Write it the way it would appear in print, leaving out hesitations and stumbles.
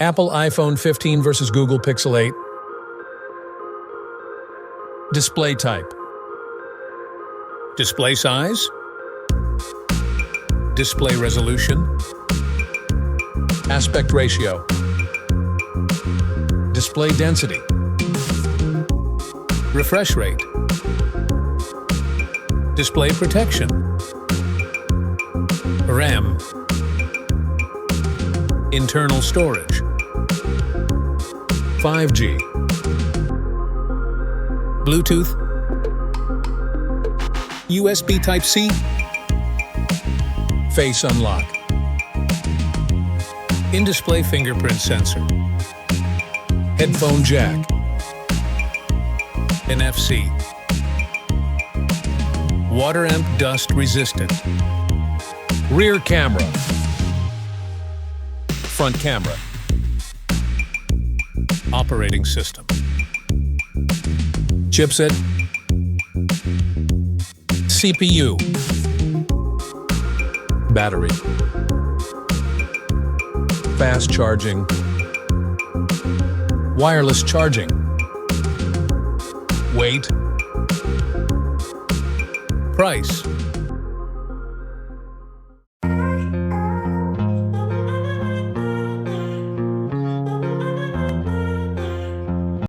Apple iPhone 15 versus Google Pixel 8. Display type. Display size. Display resolution. Aspect ratio. Display density. Refresh rate. Display protection. RAM. Internal storage. 5G. Bluetooth. USB Type-C. Face unlock. In-display fingerprint sensor. Headphone jack. NFC. Water amp dust resistant. Rear camera. Front camera. Operating system. Chipset. CPU. Battery. Fast charging. Wireless charging. Weight. Price.